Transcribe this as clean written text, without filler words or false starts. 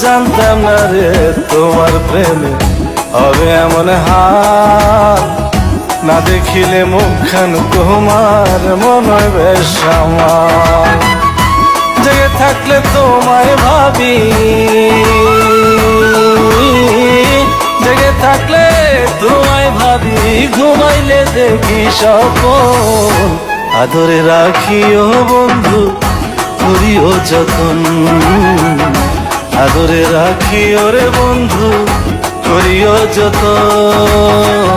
জানতাম না রে তোমার প্রেমে হবে এমন হাল, না দেখিলে মুখখান তোমার মন হয় বেশ আমার। জেগে থাকলে তোমায় ভাবি, জেগে থাকলে তোমায় ভাবি, ঘুমাইলে দেখি স্বপন। আদরে রাখিও বন্ধু, করিও যতন, আদরে রাখিও রে বন্ধু, করিও যতন।